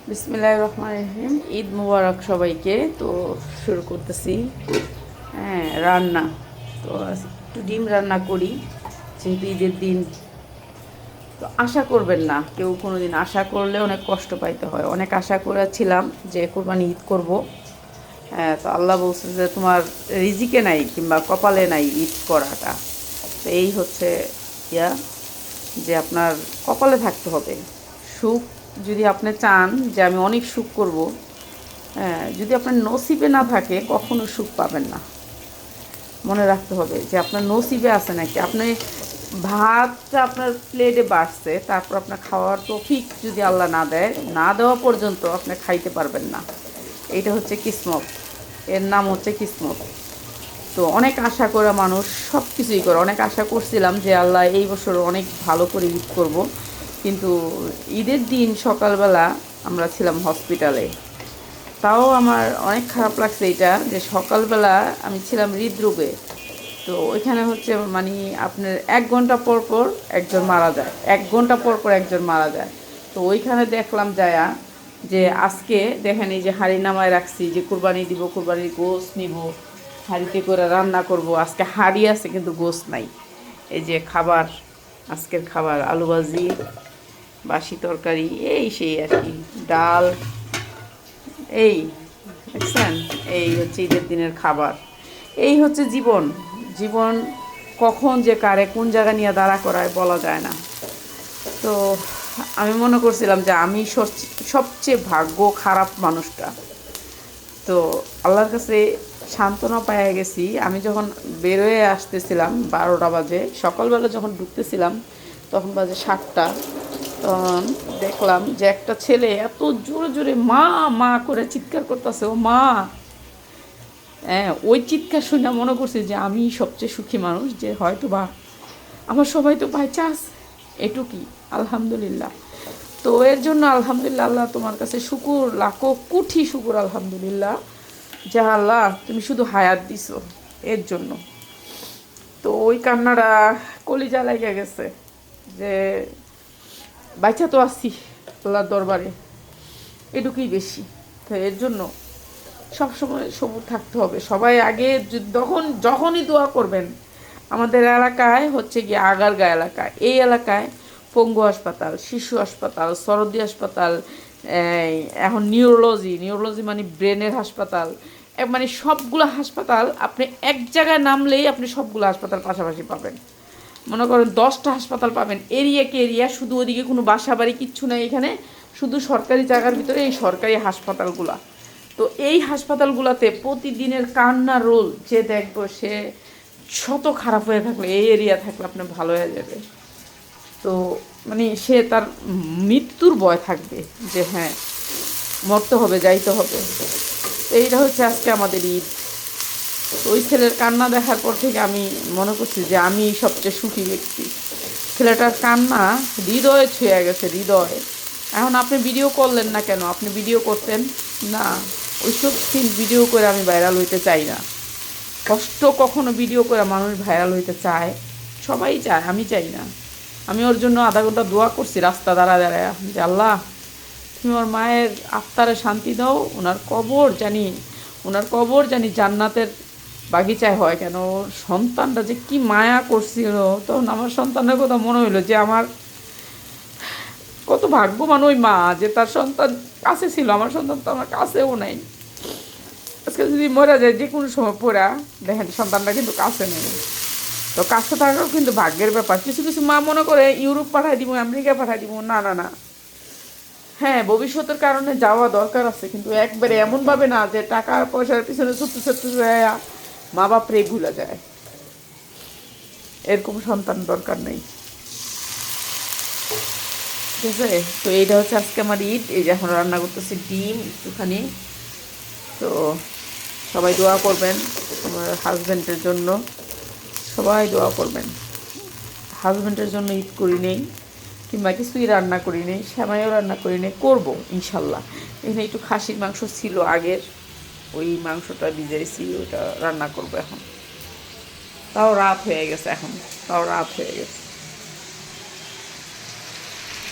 বিসমিল্লাহির রহমানির রহিম। ঈদ মুবারক সবাইকে। তো শুরু করতেছি রান্না। তো একটু ডিম রান্না করি, যেহেতু ঈদের দিন। তো আশা করবেন না, কেউ কোনো দিন আশা করলে অনেক কষ্ট পাইতে হয়। অনেক আশা করেছিলাম যে কোরবানি ঈদ করব। তো আল্লাহ বলছে যে তোমার রিজিকে নাই কিংবা কপালে নাই ঈদ করাটা। তো এই হচ্ছে ইয়া, যে আপনার কপালে থাকতে হবে সুখ। যদি আপনি চান যে আমি অনেক সুখ করব, যদি আপনার নসিবে না থাকে কখনো সুখ পাবেন না। মনে রাখতে হবে যে আপনার নসিবে আছে নাকি। আপনি ভাতটা আপনার প্লেটে বাড়ছে, তারপর আপনার খাওয়ার তৌফিক যদি আল্লাহ না দেয়, না দেওয়া পর্যন্ত আপনি খাইতে পারবেন না। এইটা হচ্ছে কিসমত, এর নাম হচ্ছে কিসমত। তো অনেক আশা করে মানুষ সব কিছুই করে। অনেক আশা করছিলাম যে আল্লাহ এই বছর অনেক ভালো করে ঈদ করব, কিন্তু ঈদের দিন সকালবেলা আমরা ছিলাম হসপিটালে। তাও আমার অনেক খারাপ লাগছে এটা, যে সকালবেলা আমি ছিলাম হৃদরোগে। তো ওইখানে হচ্ছে মানে আপনার 1 ঘন্টা পর পর একজন মারা যায়, 1 ঘন্টা পর পর একজন মারা যায়। তো ওইখানে দেখলাম যায়া যে আজকে দেখেন এই যে হাঁড়ি নামায় রাখছি, যে কুরবানি দিব, কুরবানির গোশত নিব, হাঁড়িতে করে রান্না করব। আজকে হাঁড়ি আছে কিন্তু গোশত নাই। এই যে খাবার, আজকের খাবার আলু ভাজি, বাসি তরকারি, এই সেই আর কি, ডাল, এই দেখছেন, এই হচ্ছে ঈদের দিনের খাবার। এই হচ্ছে জীবন। জীবন কখন যে কারে কোন জায়গা নিয়ে দাঁড়া করায় বলা যায় না। তো আমি মনে করছিলাম যে আমি সবচেয়ে ভাগ্য খারাপ মানুষটা। তো আল্লাহর কাছে সান্ত্বনা পাইয়া গেছি। আমি যখন বেরোয় আসতেছিলাম 12টা বাজে, সকালবেলা যখন ঢুকতেছিলাম তখন বাজে 7টা। তখন দেখলাম যে একটা ছেলে এত জোরে জোরে মা মা করে চিৎকার করতেছে, ও মা। হ্যাঁ, ওই চিৎকার শুনে মনে করছি যে আমি সবচেয়ে সুখী মানুষ, যে হয়তো বা আমার সবাই তো বাই চান্স এটুকুই। আলহামদুলিল্লাহ। তো এর জন্য আলহামদুলিল্লাহ, আল্লাহ তোমার কাছে শুকুর, লাখো কোটি শুকুর আলহামদুলিল্লাহ, যে আল্লাহ তুমি শুধু হায়াত দিছো এর জন্য। তো ওই কান্নাটা কলিজা লেগে গেছে, যে বাচ্চা তো আসছি আল্লাহর দরবারে, এটুকুই বেশি। তো এর জন্য সবসময় সবুর থাকতে হবে। সবাই আগে যখনই দোয়া করবেন, আমাদের এলাকায় হচ্ছে গিয়ে আগারগা এলাকায়, এই এলাকায় পঙ্গু হাসপাতাল, শিশু হাসপাতাল, সরদি হাসপাতাল, এখন নিউরোলজি মানে ব্রেনের হাসপাতাল, মানে সবগুলো হাসপাতাল আপনি এক জায়গায় নামলেই আপনি সবগুলো হাসপাতাল পাশাপাশি পাবেন। মনে করেন 10টা হাসপাতাল পাবেন এরিয়াকে এরিয়া, শুধু ওদিকে কোনো বাসা বাড়ি কিচ্ছু নাই এখানে, শুধু সরকারি জায়গার ভিতরে এই সরকারি হাসপাতালগুলা। তো এই হাসপাতালগুলোতে প্রতিদিনের কান্না রোল যে দেখবো, সে শত খারাপ হয়ে থাকলে, এই এরিয়া থাকলে আপনার ভালো হয়ে যাবে। তো মানে সে তার মৃত্যুর ভয় থাকবে, যে হ্যাঁ মরতে হবে, যাইতে হবে। এইটা হচ্ছে আজকে আমাদের ঈদ। তো ওই ছেলের কান্না দেখার পর থেকে আমি মনে করছি যে আমি সবচেয়ে সুখী ব্যক্তি। ছেলেটার কান্না হৃদয়ে ছুঁয়ে গেছে, হৃদয়ে। এখন আপনি ভিডিও করলেন না কেন? আপনি ভিডিও করতেন না। ওইসব সিন ভিডিও করে আমি ভাইরাল হইতে চাই না। কষ্ট কখনো ভিডিও করে মানুষ ভাইরাল হইতে চায়? সবাই চায়, আমি চাই না। আমি ওর জন্য আধা ঘন্টা দোয়া করছি রাস্তা দাঁড়ায় দাঁড়ায়, যে আল্লাহ তুমি ওর মায়ের আত্মারে শান্তি দাও, ওনার কবর জানি জান্নাতের বাগিচায় হয়। কেন ওর সন্তানটা যে কি মায়া করছিল, তখন আমার সন্তানের কথা মনে হইলো যে আমার কত ভাগ্যবান ওই মা, যে তার সন্তান কাছে ছিল। আমার সন্তান তো আমার কাছেও নাই। আজকে যদি মরা যায় যে কোনো সময় পড়া, দেখেন সন্তানটা কিন্তু কাছে নেই। তো কাছে থাকাও কিন্তু ভাগ্যের ব্যাপার। কিছু কিছু মা মনে করে ইউরোপ পাঠাই দিব, আমেরিকা পাঠাই দিব। না না না, হ্যাঁ ভবিষ্যতের কারণে যাওয়া দরকার আছে, কিন্তু একবারে এমনভাবে না যে টাকা পয়সার পিছনে ছুটতে ছুটতে যায় মা বাপরে ভুলে যায়। এরকম সন্তান দরকার নেই, ঠিক আছে? তো এইটা হচ্ছে আজকে আমার ঈদ। এই যে এখন রান্না করতেছি ডিম একটুখানি। তো সবাই দোয়া করবেন আমার হাজব্যান্ডের জন্য, সবাই দোয়া করবেন। হাজব্যান্ডের জন্য ঈদ করি নেই, কিংবা কিছুই রান্না করি নেই, সেমাইও রান্না করি নেই, করবো ইনশাল্লাহ। এখানে একটু খাসির মাংস ছিল আগের, ওই মাংসটা ভিজাইছি, ওটা রান্না করবো এখন। তাও রাত হয়ে গেছে,